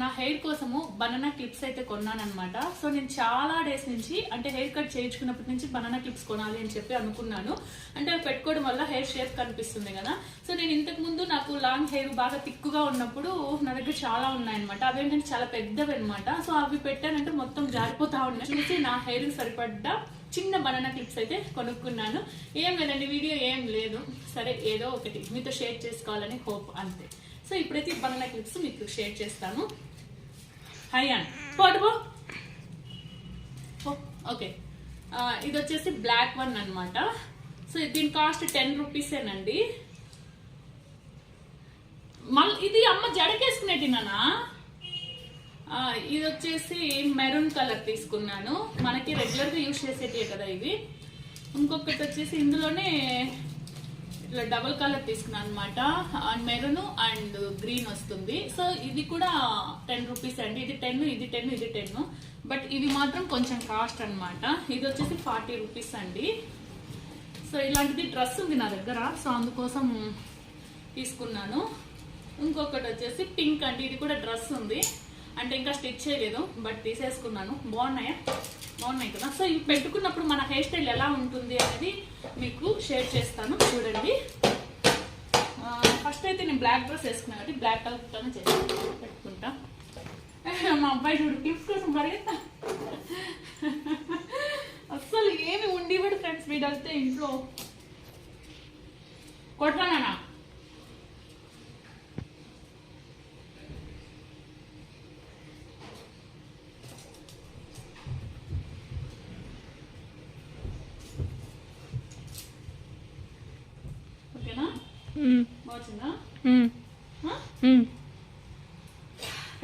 నా హెయిర్ కోసము banana clips అయితే కొన్నానమాట. సో నేను చాలా డేస్ నుంచి అంటే హెయిర్ కట్ చేయించుకున్నప్పటి నుంచి బనానా క్లిప్స్ కొనాలి అని చెప్పి అనుకున్నాను. అంటే అవి పెట్టుకోవడం వల్ల హెయిర్ షేప్ కనిపిస్తుంది కదా. సో నేను ఇంతకు ముందు నాకు లాంగ్ హెయిర్ బాగా తిక్కుగా ఉన్నప్పుడు నా దగ్గర చాలా ఉన్నాయన్నమాట. అవేంటంటే చాలా పెద్దవి అనమాట. సో అవి పెట్టానంటే మొత్తం జారిపోతా ఉన్నాయి. చూసి నా హెయిర్ సరిపడ్డ చిన్న బనానా క్లిప్స్ అయితే కొనుక్కున్నాను. ఏం లేదండి, వీడియో ఏం లేదు, సరే ఏదో ఒకటి మీతో షేర్ చేసుకోవాలని హోప్ అంతే. సో ఇప్పుడైతే ఈ బనానా క్లిప్స్ మీకు షేర్ చేస్తాను. హైయాన్ పోటుపో. ఓకే, ఇది వచ్చేసి బ్లాక్ వన్ అనమాట. సో దీని కాస్ట్ 10 రూపీసేనండి. మళ్ళీ ఇది అమ్మ జడకేసుకునేటినా. ఇది వచ్చేసి మెరూన్ కలర్ తీసుకున్నాను. మనకి రెగ్యులర్గా యూజ్ చేసేటివే కదా ఇవి. ఇంకొకటి వచ్చేసి ఇందులోనే ఇట్లా డబుల్ కలర్ తీసుకున్నాను అనమాట. మెరూన్ అండ్ గ్రీన్ వస్తుంది. సో ఇది కూడా 10 రూపీస్ అండి. ఇది 10, ఇది 10, ఇది 10. బట్ ఇవి మాత్రం కొంచెం కాస్ట్ అనమాట. ఇది వచ్చేసి 40 రూపీస్ అండి. సో ఇలాంటిది డ్రెస్ ఉంది నా దగ్గర, సో అందుకోసం తీసుకున్నాను. ఇంకొకటి వచ్చేసి పింక్ అండి. ఇది కూడా డ్రెస్ ఉంది, అంటే ఇంకా స్టిచ్ చేయలేదు, బట్ తీసేసుకున్నాను. బాగున్నాయి కదా. సో ఇవి పెట్టుకున్నప్పుడు మన హెయిర్ స్టైల్ ఎలా ఉంటుంది అనేది మీకు షేర్ చేస్తాను, చూడండి. ఫస్ట్ అయితే నేను బ్లాక్ డ్రెస్ వేసుకున్నాను కాబట్టి బ్లాక్ కలర్తోనే పెట్టుకుంటా. మా అబ్బాయి చూడు క్లిప్స్ కోసం పరిగెత్తా. అస్సలు ఏమి ఉండేవాడు ఫ్రెండ్స్ వీడైతే ఇంట్లో. కొట్టానా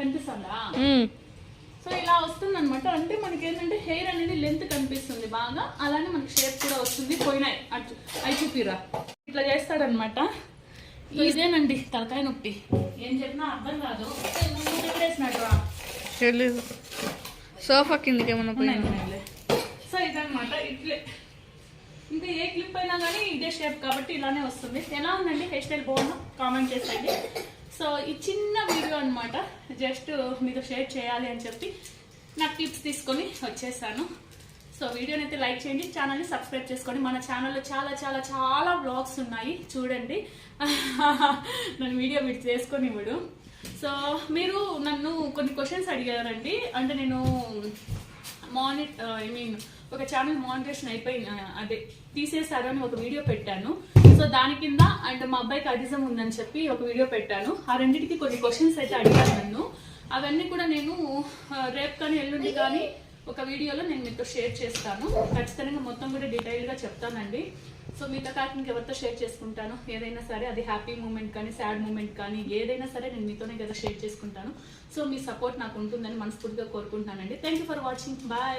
కనిపిస్తుందా? సో ఇలా వస్తుంది అనమాట. అంటే మనకి ఏంటంటే హెయిర్ అనేది లెంత్ కనిపిస్తుంది బాగా, అలానే మనకి షేప్ కూడా వస్తుంది. పోయినాయి అయి చూపిరా. ఇట్లా చేస్తాడనమాట. ఇదేనండి తలకాయ నొప్పి. ఏం చెప్పినా అర్థం కాదు. తెలీదు. సోఫా కిందకి ఏమన్నా పోయినాయి. సో ఇదనమాట. ఇట్లే ఇంకా ఏ క్లిప్ అయినా కానీ ఇదే షేప్ కాబట్టి ఇలానే వస్తుంది. ఎలా ఉందండి హెయిర్ స్టైల్? బాగుందా? కామెంట్ చేసేయండి. సో ఈ చిన్న వీడియో అనమాట, జస్ట్ మీతో షేర్ చేయాలి అని చెప్పి నా టిప్స్ తీసుకొని వచ్చేసాను. సో వీడియోని అయితే లైక్ చేయండి, ఛానల్ని సబ్స్క్రైబ్ చేసుకోండి. మన ఛానల్లో చాలా చాలా చాలా వ్లాగ్స్ ఉన్నాయి, చూడండి. నన్ను వీడియో మీరు చేసుకొని ఇవ్వడు. సో మీరు నన్ను కొన్ని క్వశ్చన్స్ అడిగారండి. అంటే నేను ఒక ఛానల్ మానిటరేషన్ అయిపోయింది, అదే తీసేశారని ఒక వీడియో పెట్టాను. సో దాని కింద అండ్ మా అబ్బాయికి అడిజం ఉందని చెప్పి ఒక వీడియో పెట్టాను. ఆ రెండింటికి కొన్ని క్వశ్చన్స్ అయితే అడిగాను నన్ను. అవన్నీ కూడా నేను రేపు కానీ ఎల్లుండి కానీ ఒక వీడియోలో నేను మీతో షేర్ చేస్తాను. ఖచ్చితంగా మొత్తం కూడా డీటెయిల్గా చెప్తానండి. సో మీతో కాక ఎవరితో షేర్ చేసుకుంటాను ఏదైనా సరే, అది హ్యాపీ మూమెంట్ కానీ సాడ్ మూమెంట్ కానీ ఏదైనా సరే నేను మీతోనే కదా షేర్ చేసుకుంటాను. సో మీ సపోర్ట్ నాకు ఉంటుందని మనస్ఫూర్తిగా కోరుకుంటున్నానండి. Thank you for watching. Bye.